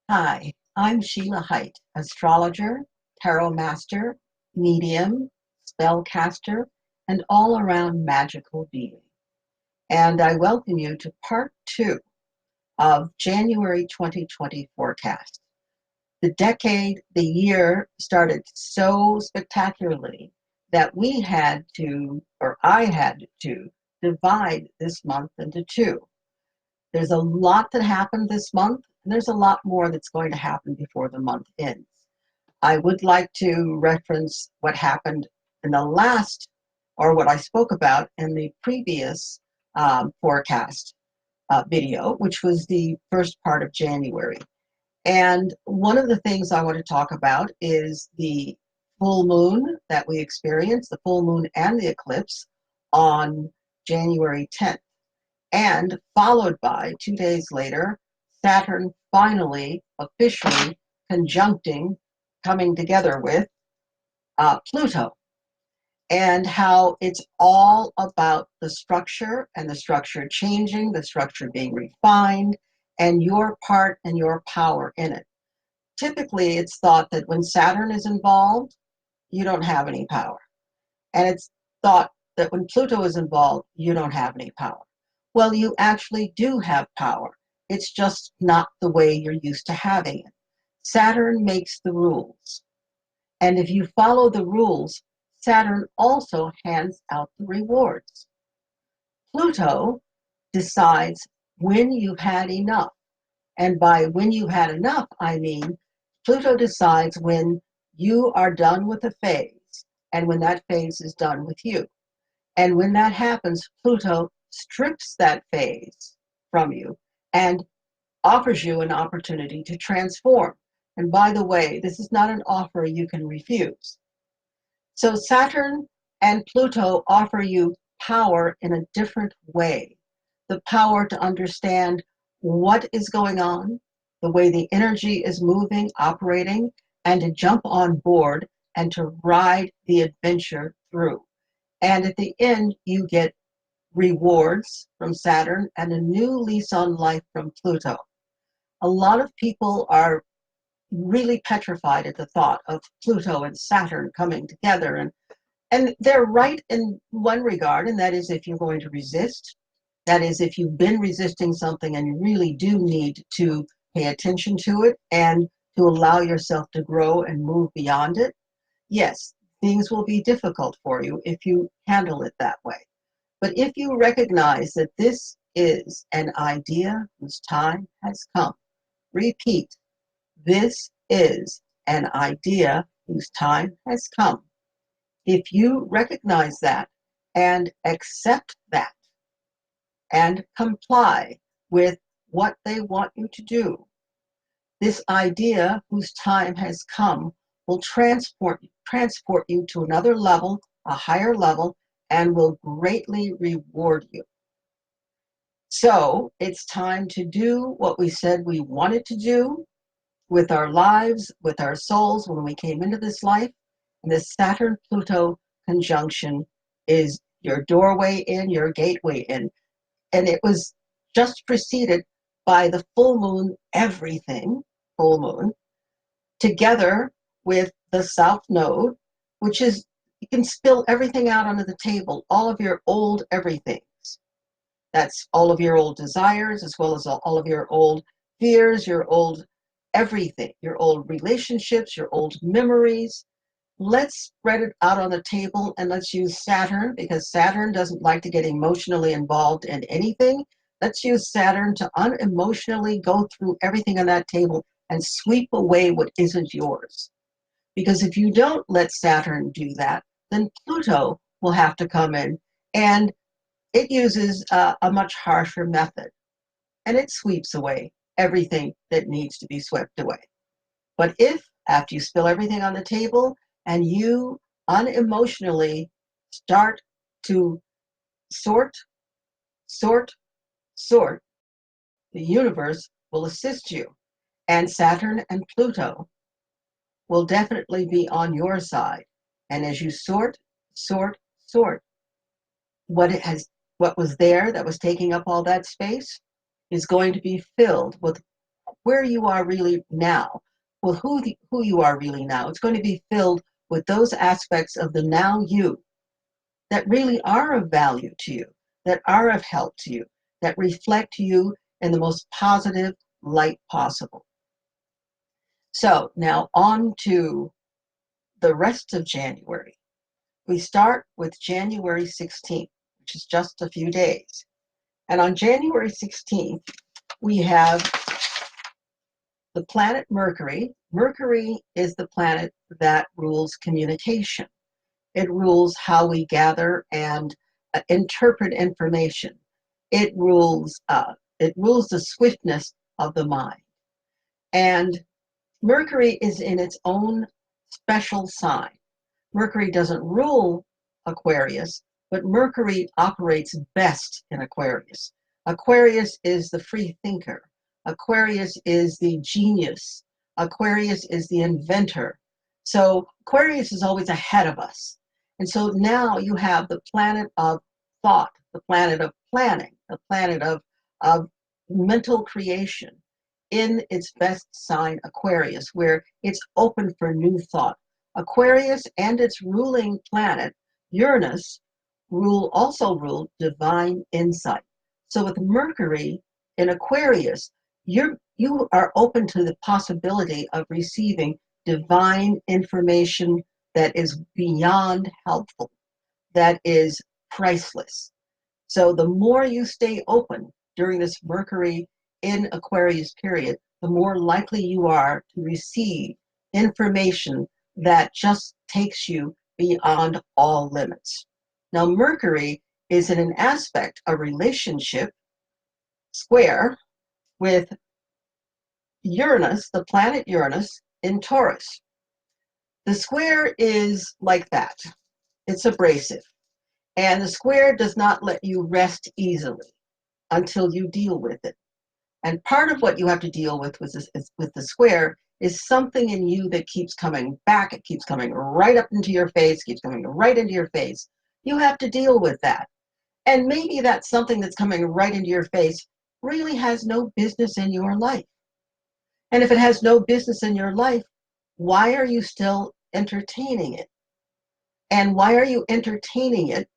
Hi, I'm Sheilaa Hite, astrologer, tarot master, medium, spellcaster, and all-around magical being. And I welcome you to part 2 of January 2020 forecast. The decade, the year started so spectacularly that we had to, or I had to, divide this month into two. There's a lot that happened this month, and there's a lot more that's going to happen before the month ends. I would like to reference what happened in the last, or what I spoke about in the previous forecast video, which was the first part of January. And one of the things I want to talk about is the full moon that we experienced, the full moon and the eclipse on January 10th. And followed by 2 days later, Saturn finally officially conjuncting, coming together with Pluto, and how it's all about the structure and the structure changing, the structure being refined, and your part and your power in it. Typically, it's thought that when Saturn is involved, you don't have any power. And it's thought that when Pluto is involved, you don't have any power. Well, you actually do have power. It's just not the way you're used to having it. Saturn makes the rules. And if you follow the rules, Saturn also hands out the rewards. Pluto decides when you've had enough. And by when you had enough, I mean Pluto decides when you are done with a phase and when that phase is done with you. And when that happens, Pluto strips that phase from you and offers you an opportunity to transform. And by the way, this is not an offer you can refuse. So Saturn and Pluto offer you power in a different way. The power to understand what is going on, the way the energy is moving, operating, and to jump on board and to ride the adventure through. And at the end, you get rewards from Saturn and a new lease on life from Pluto. A lot of people are really petrified at the thought of Pluto and Saturn coming together. And they're right in one regard, and that is if you're going to resist, that is if you've been resisting something and you really do need to pay attention to it and to allow yourself to grow and move beyond it. Yes, things will be difficult for you if you handle it that way. But if you recognize that this is an idea whose time has come, repeat, this is an idea whose time has come. If you recognize that and accept that and comply with what they want you to do, this idea whose time has come will transport you to another level, a higher level, and will greatly reward you. So it's time to do what we said we wanted to do with our lives, with our souls when we came into this life. And this Saturn-Pluto conjunction is your doorway in, your gateway in. And it was just preceded by the full moon, everything, full moon, together with the South Node, which is, you can spill everything out onto the table, all of your old everythings. That's all of your old desires, as well as all of your old fears, your old everything, your old relationships, your old memories. Let's spread it out on the table and let's use Saturn, because Saturn doesn't like to get emotionally involved in anything. Let's use Saturn to unemotionally go through everything on that table and sweep away what isn't yours. Because if you don't let Saturn do that, then Pluto will have to come in, and it uses a much harsher method, and it sweeps away everything that needs to be swept away. But if, after you spill everything on the table and you unemotionally start to sort, sort, sort, the universe will assist you. And Saturn and Pluto will definitely be on your side. And as you sort, sort, sort, what was there that was taking up all that space is going to be filled with where you are really now, with who you are really now. It's going to be filled with those aspects of the now you that really are of value to you, that are of help to you, that reflect you in the most positive light possible. So now on to the rest of January. We start with January 16th, which is just a few days. And on January 16th, we have the planet Mercury. Mercury is the planet that rules communication. It rules how we gather and interpret information. It rules the swiftness of the mind. And Mercury is in its own special sign. Mercury doesn't rule Aquarius, but Mercury operates best in Aquarius. Aquarius is the free thinker. Aquarius is the genius. Aquarius is the inventor. So Aquarius is always ahead of us. And so now you have the planet of thought, the planet of planning, the planet of mental creation in its best sign, Aquarius, where it's open for new thought. Aquarius and its ruling planet, Uranus, also rule divine insight. So with Mercury in Aquarius, you are open to the possibility of receiving divine information that is beyond helpful, that is priceless. So the more you stay open during this Mercury in Aquarius period, the more likely you are to receive information that just takes you beyond all limits. Now, Mercury is in an aspect, a relationship square with Uranus, the planet Uranus in Taurus. The square is like that. It's abrasive. And the square does not let you rest easily until you deal with it. And part of what you have to deal with the square is something in you that keeps coming back. It keeps coming right up into your face, keeps coming right into your face. You have to deal with that. And maybe that something that's coming right into your face really has no business in your life. And if it has no business in your life, why are you still entertaining it? And why are you entertaining it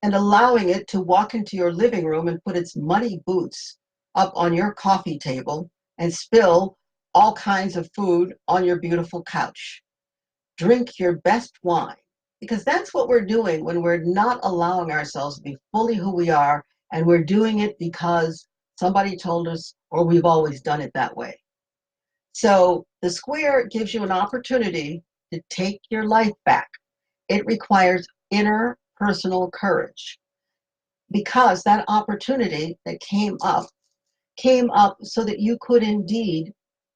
and allowing it to walk into your living room and put its muddy boots up on your coffee table and spill all kinds of food on your beautiful couch? Drink your best wine, because that's what we're doing when we're not allowing ourselves to be fully who we are, and we're doing it because somebody told us or we've always done it that way. So the square gives you an opportunity to take your life back. It requires inner personal courage, because that opportunity that came up so that you could indeed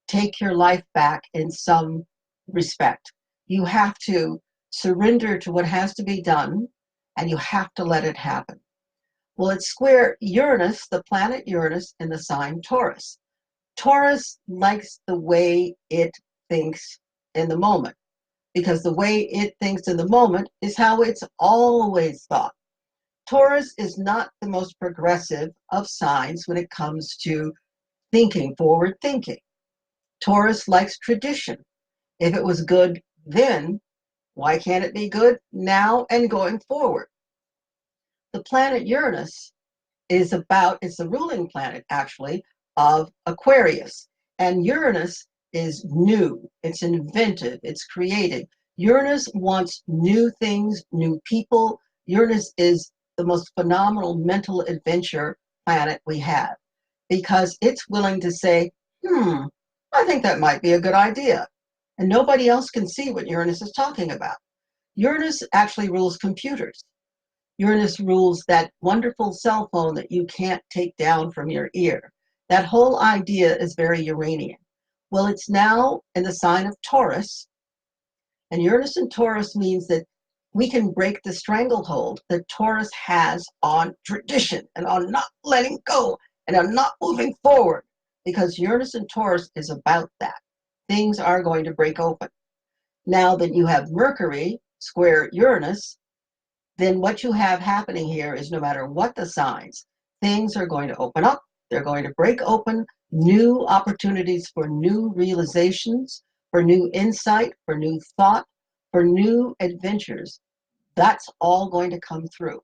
take your life back in some respect. You have to surrender to what has to be done, and you have to let it happen. Well, it's square Uranus, the planet Uranus, in the sign Taurus. Taurus likes the way it thinks in the moment, because the way it thinks in the moment is how it's always thought. Taurus is not the most progressive of signs when it comes to thinking, forward thinking. Taurus likes tradition. If it was good then, why can't it be good now and going forward? The planet Uranus it's the ruling planet actually of Aquarius. And Uranus is new, it's inventive, it's creative. Uranus wants new things, new people. Uranus is the most phenomenal mental adventure planet we have, because it's willing to say, I think that might be a good idea. And nobody else can see what Uranus is talking about. Uranus actually rules computers. Uranus rules that wonderful cell phone that you can't take down from your ear. That whole idea is very Uranian. Well, it's now in the sign of Taurus, and Uranus in Taurus means that we can break the stranglehold that Taurus has on tradition and on not letting go and on not moving forward, because Uranus in Taurus is about that. Things are going to break open. Now that you have Mercury square Uranus, then what you have happening here is no matter what the signs, things are going to open up, they're going to break open, new opportunities for new realizations, for new insight, for new thought, for new adventures. That's all going to come through.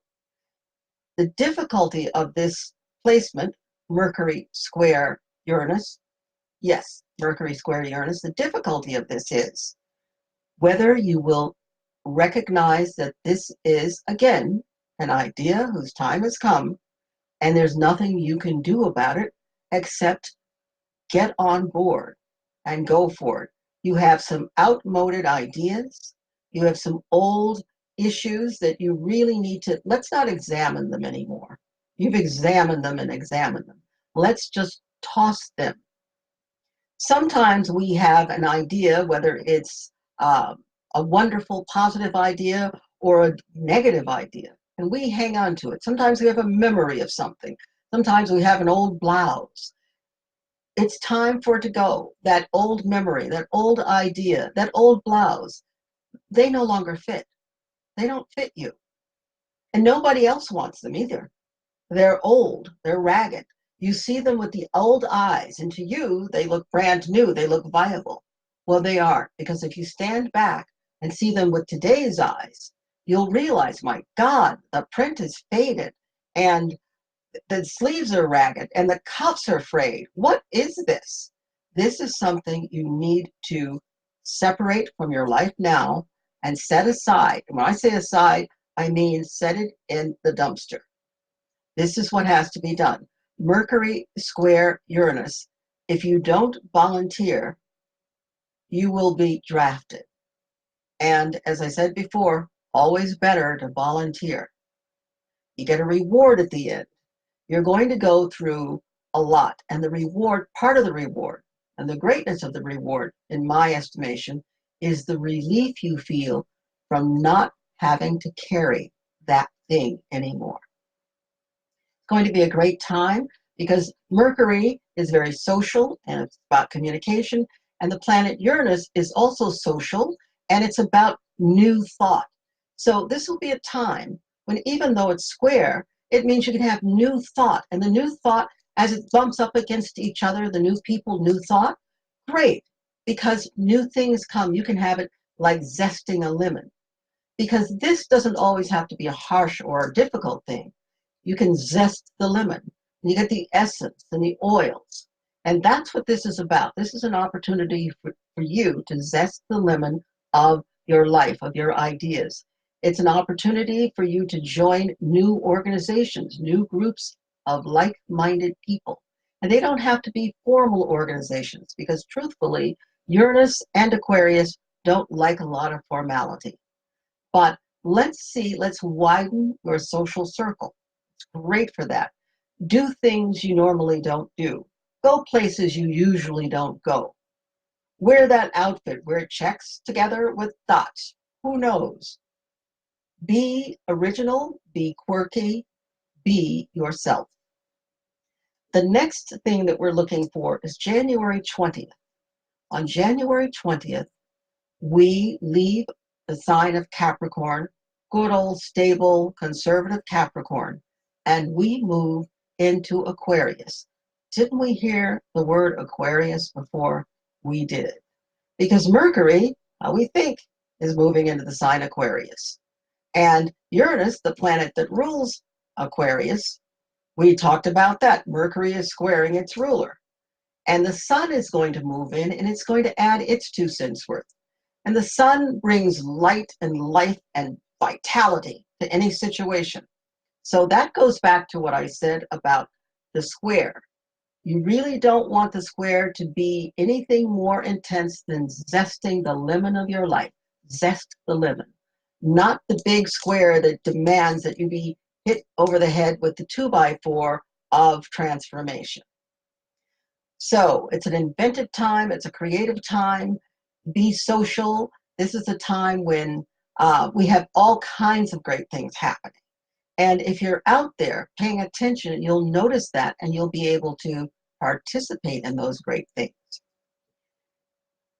The difficulty of this placement, Mercury square Uranus, yes, Mercury square Uranus, the difficulty of this is whether you will recognize that this is, again, an idea whose time has come, and there's nothing you can do about it except get on board and go for it. You have some outmoded ideas. You have some old issues that you really need to, let's not examine them anymore. You've examined them and examined them. Let's just toss them. Sometimes we have an idea, whether it's a wonderful, positive idea or a negative idea, and we hang on to it. Sometimes we have a memory of something. Sometimes we have an old blouse. It's time for it to go. That old memory, that old idea, that old blouse, they no longer fit. They don't fit you. And nobody else wants them either. They're old, they're ragged. You see them with the old eyes, and to you, they look brand new, they look viable. Well, they aren't, because if you stand back and see them with today's eyes, you'll realize, my God, the print is faded, and the sleeves are ragged, and the cuffs are frayed. What is this? This is something you need to separate from your life now and set aside. And when I say aside, I mean set it in the dumpster. This is what has to be done. Mercury square Uranus, if you don't volunteer, you will be drafted. And as I said before, always better to volunteer. You get a reward at the end. You're going to go through a lot. And the reward, part of the reward, and the greatness of the reward, in my estimation, is the relief you feel from not having to carry that thing anymore. Going to be a great time because Mercury is very social and it's about communication, and the planet Uranus is also social and it's about new thought. So this will be a time when, even though it's square, it means you can have new thought, and the new thought, as it bumps up against each other, the new people, new thought, great, because new things come. You can have it like zesting a lemon, because this doesn't always have to be a harsh or a difficult thing. You can zest the lemon, and you get the essence and the oils. And that's what this is about. This is an opportunity for you to zest the lemon of your life, of your ideas. It's an opportunity for you to join new organizations, new groups of like-minded people. And they don't have to be formal organizations, because truthfully, Uranus and Aquarius don't like a lot of formality. But let's widen your social circle. Great for that. Do things you normally don't do. Go places you usually don't go. Wear that outfit where it checks together with dots. Who knows? Be original, be quirky, be yourself. The next thing that we're looking for is January 20th. On January 20th, we leave the sign of Capricorn, good old stable conservative Capricorn, and we move into Aquarius. Didn't we hear the word Aquarius before? We did. Because Mercury, how we think, is moving into the sign Aquarius. And Uranus, the planet that rules Aquarius, we talked about that. Mercury is squaring its ruler. And the sun is going to move in, and it's going to add its 2 cents worth. And the sun brings light and life and vitality to any situation. So that goes back to what I said about the square. You really don't want the square to be anything more intense than zesting the lemon of your life. Zest the lemon. Not the big square that demands that you be hit over the head with the 2x4 of transformation. So it's an inventive time. It's a creative time. Be social. This is a time when we have all kinds of great things happening. And if you're out there paying attention, you'll notice that, and you'll be able to participate in those great things.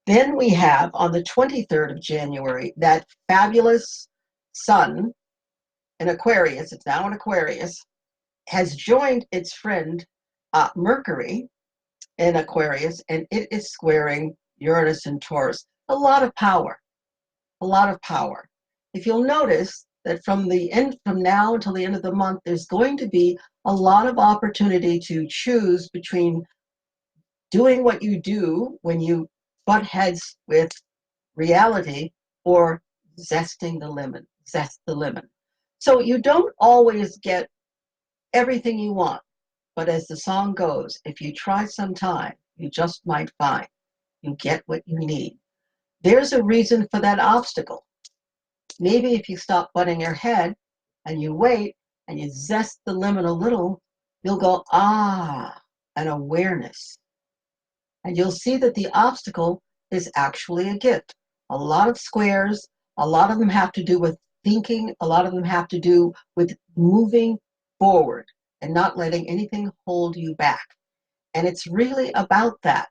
Then we have, on the 23rd of January, that fabulous sun in Aquarius, it's now in Aquarius, has joined its friend Mercury, in Aquarius, and it is squaring Uranus and Taurus. A lot of power, a lot of power. If you'll notice that from now until the end of the month, there's going to be a lot of opportunity to choose between doing what you do when you butt heads with reality or zesting the lemon, zest the lemon. So you don't always get everything you want, but as the song goes, if you try some time, you just might find you get what you need. There's a reason for that obstacle. Maybe if you stop butting your head and you wait and you zest the lemon a little, you'll go, ah, an awareness. And you'll see that the obstacle is actually a gift. A lot of squares, a lot of them have to do with thinking, a lot of them have to do with moving forward and not letting anything hold you back. And it's really about that.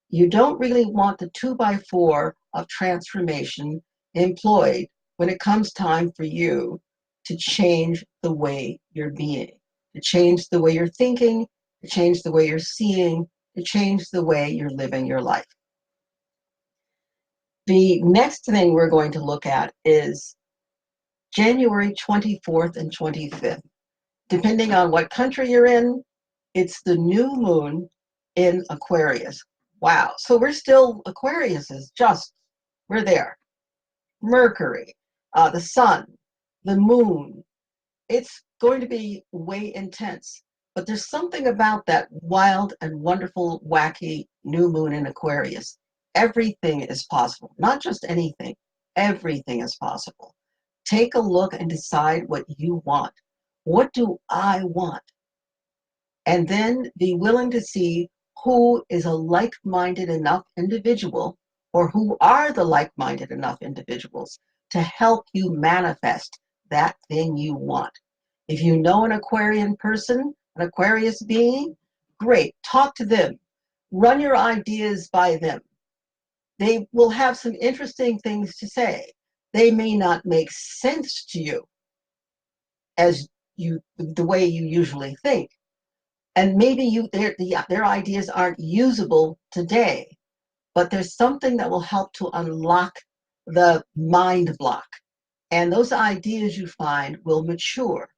You don't really want the 2x4 of transformation employed when it comes time for you to change the way you're being, to change the way you're thinking, to change the way you're seeing, to change the way you're living your life. The next thing we're going to look at is January 24th and 25th. Depending on what country you're in, it's the new moon in Aquarius. Wow. So we're still, Aquarius is just, we're there. Mercury, the sun, the moon. It's going to be way intense. But there's something about that wild and wonderful, wacky new moon in Aquarius. Everything is possible, not just anything. Everything is possible. Take a look and decide what you want. What do I want? And then be willing to see who is a like-minded enough individual, or who are the like-minded enough individuals to help you manifest that thing you want. If you know an Aquarian person, an Aquarius being, great, talk to them. Run your ideas by them. They will have some interesting things to say. They may not make sense to you as the way you usually think. And maybe their ideas aren't usable today, but there's something that will help to unlock the mind block. And those ideas you find will mature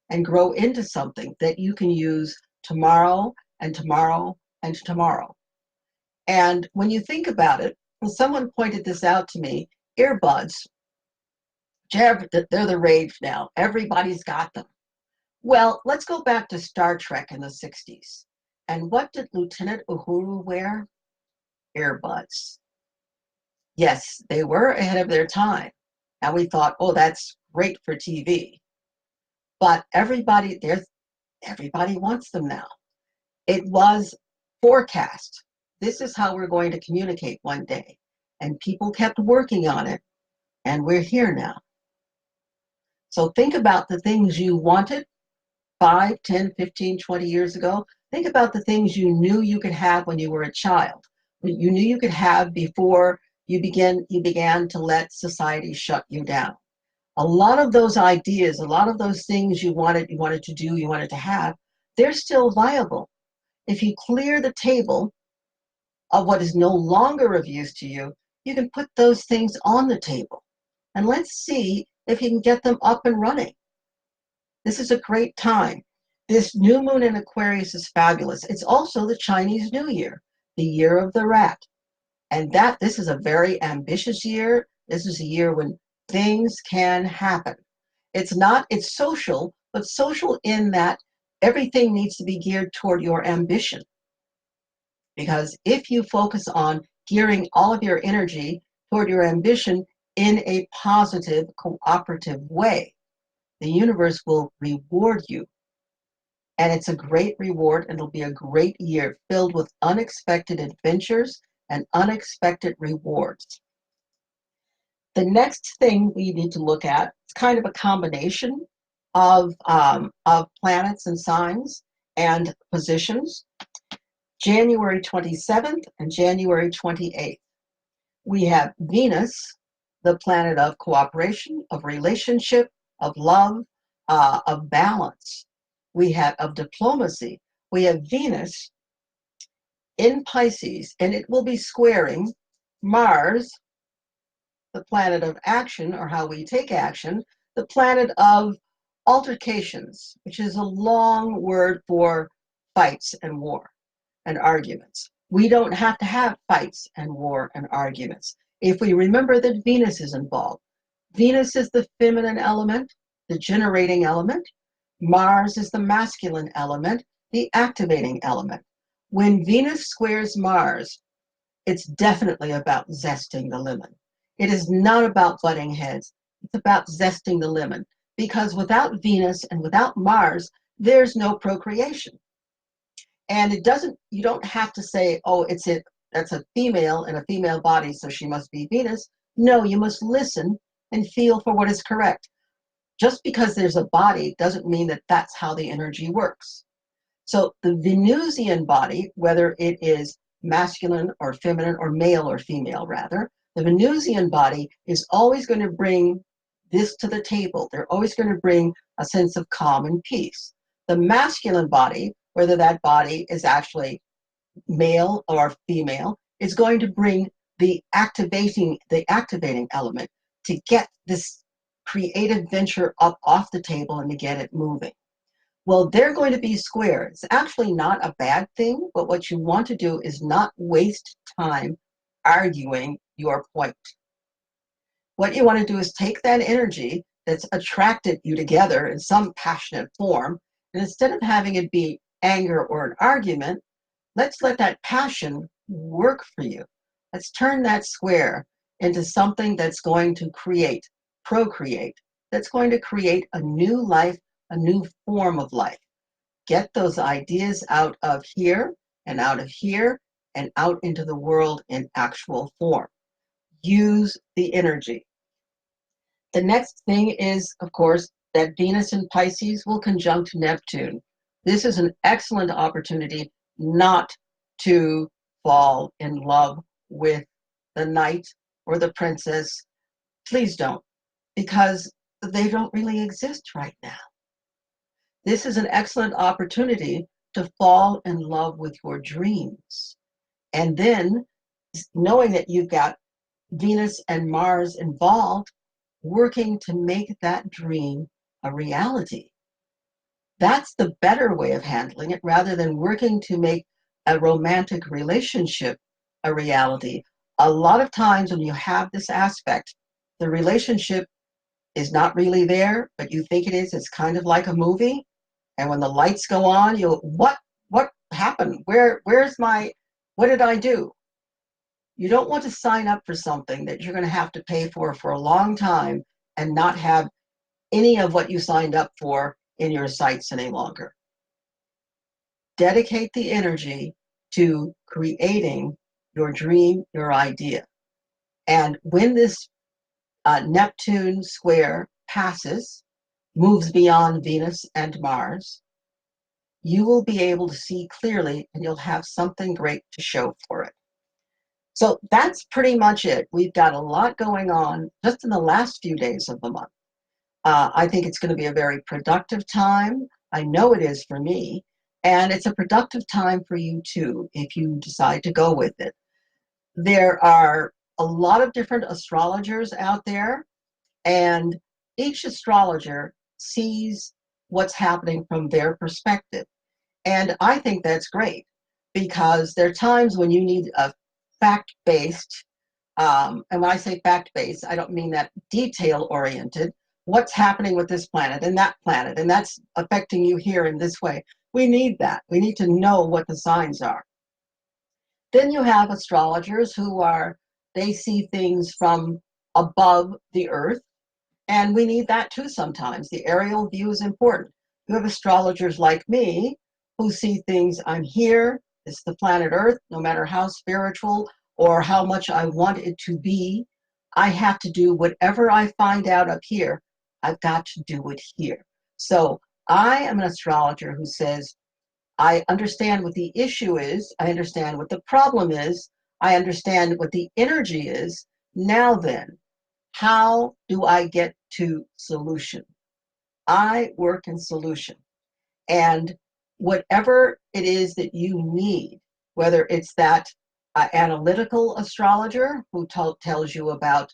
and grow into something that you can use tomorrow and tomorrow and tomorrow. And when you think about it, when someone pointed this out to me, earbuds, they're the rage now. Everybody's got them. Well, let's go back to Star Trek in the 60s. And what did Lieutenant Uhuru wear? Earbuds. Yes, they were ahead of their time. And we thought, oh, that's great for TV. But everybody wants them now. It was forecast. This is how we're going to communicate one day. And people kept working on it. And we're here now. So think about the things you wanted 5, 10, 15, 20 years ago. Think about the things you knew you could have when you were a child. You knew you could have before you began to let society shut you down. A lot of those ideas, a lot of those things you wanted to do, you wanted to have, they're still viable. If you clear the table of what is no longer of use to you, you can put those things on the table. And let's see if you can get them up and running. This is a great time. This new moon in Aquarius is fabulous. It's also the Chinese New Year, the year of the rat. And this is a very ambitious year. This is a year when things can happen. It's social, but social in that everything needs to be geared toward your ambition. Because if you focus on gearing all of your energy toward your ambition in a positive, cooperative way, the universe will reward you. And it's a great reward, and it'll be a great year filled with unexpected adventures and unexpected rewards. The next thing we need to look at is kind of a combination of planets and signs and positions. January 27th and January 28th. We have Venus, the planet of cooperation, of relationship, of love, of balance. We have of diplomacy. We have Venus in Pisces, and it will be squaring Mars, the planet of action, or how we take action, the planet of altercations, which is a long word for fights and war and arguments. We don't have to have fights and war and arguments if we remember that Venus is involved. Venus is the feminine element, the generating element. Mars is the masculine element, the activating element. When Venus squares Mars, it's definitely about zesting the lemon. It is not about butting heads. It's about zesting the lemon. Because without Venus and without Mars, there's no procreation. And you don't have to say, oh, that's a female in a female body, so she must be Venus. No, you must listen and feel for what is correct. Just because there's a body doesn't mean that that's how the energy works. So the Venusian body, whether it is masculine or feminine or male or female rather, the Venusian body is always going to bring this to the table. They're always going to bring a sense of calm and peace. The masculine body, whether that body is actually male or female, is going to bring the activating element to get this creative venture up off the table and to get it moving. Well, they're going to be square. It's actually not a bad thing, but what you want to do is not waste time arguing your point. What you want to do is take that energy that's attracted you together in some passionate form, and instead of having it be anger or an argument, let's let that passion work for you. Let's turn that square into something that's going to procreate, that's going to create a new life, a new form of life. Get those ideas out of here and out of here and out into the world in actual form. Use the energy. The next thing is, of course, that Venus in Pisces will conjunct Neptune. This is an excellent opportunity not to fall in love with the knight or the princess. Please don't, because they don't really exist right now. This is an excellent opportunity to fall in love with your dreams. And then, knowing that you've got Venus and Mars involved, working to make that dream a reality. That's the better way of handling it, rather than working to make a romantic relationship a reality. A lot of times when you have this aspect, the relationship is not really there, but you think it is. It's kind of like a movie. And when the lights go on, what happened? What did I do? You don't want to sign up for something that you're going to have to pay for a long time and not have any of what you signed up for in your sights any longer. Dedicate the energy to creating your dream, your idea. And when this Neptune square passes, moves beyond Venus and Mars, you will be able to see clearly and you'll have something great to show for it. So that's pretty much it. We've got a lot going on just in the last few days of the month. I think it's going to be a very productive time. I know it is for me. And it's a productive time for you too, if you decide to go with it. There are a lot of different astrologers out there, and each astrologer sees what's happening from their perspective. And I think that's great, because there are times when you need a fact-based, and when I say fact-based, I don't mean that detail-oriented, what's happening with this planet, and that's affecting you here in this way. We need that. We need to know what the signs are. Then you have astrologers they see things from above the earth, and we need that too sometimes. The aerial view is important. You have astrologers like me who see things, I'm here, it's the planet Earth, no matter how spiritual or how much I want it to be, I have to do whatever I find out up here, I've got to do it here. So I am an astrologer who says, I understand what the issue is, I understand what the problem is, I understand what the energy is. Now then, how do I get to solution? I work in solution. And whatever it is that you need, whether it's that analytical astrologer who tells you about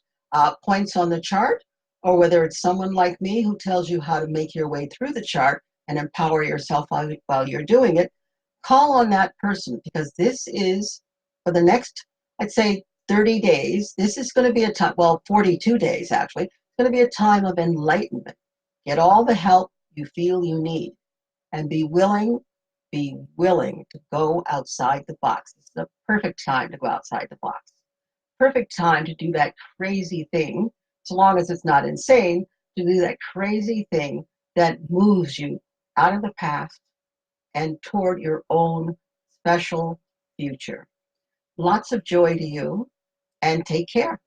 points on the chart, or whether it's someone like me who tells you how to make your way through the chart and empower yourself while you're doing it. Call on that person, because this is, for the next, I'd say, 30 days, this is going to be a time, well, 42 days actually, it's going to be a time of enlightenment. Get all the help you feel you need, and be willing to go outside the box. It's the perfect time to go outside the box. Perfect time to do that crazy thing, so long as it's not insane, to do that crazy thing that moves you out of the past and toward your own special future. Lots of joy to you, and take care.